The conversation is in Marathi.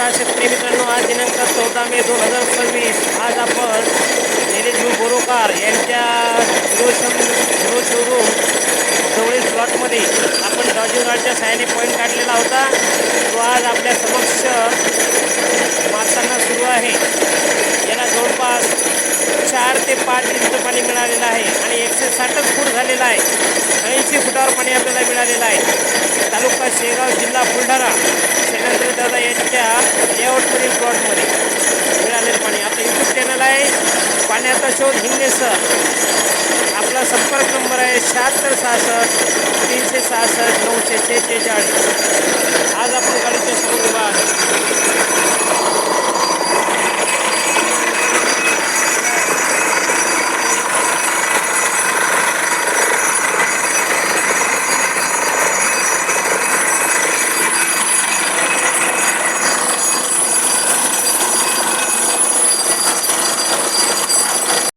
नमस्कार शेतकरी मित्रांनो, आज दिनांक 14 मे 2026. आज आपण निलेश बोरोकार यांच्या झिरो शोरूम जवळील प्लॉटमध्ये आपण डॉजिंग रॉडच्या साहाय्याने पॉईंट काढलेला होता. तो आज आपल्या समक्ष मारताना सुरू आहे. याला जवळपास 4 ते 5 इंच पाणी मिळालेलं आहे आणि 160च फूट झालेला आहे. 80 फुटावर पाणी आपल्याला मिळालेलं आहे. तालुका शेगाव, जिल्हा बुलढाणा. शेखर दादा यांच्या लेआउटमधील प्लॉटमध्ये मिळालेलं पाणी. आपलं यूट्यूब चॅनल आहे पाण्याचा शोध हिंगे सर. आपला संपर्क नंबर आहे 7666 366 946.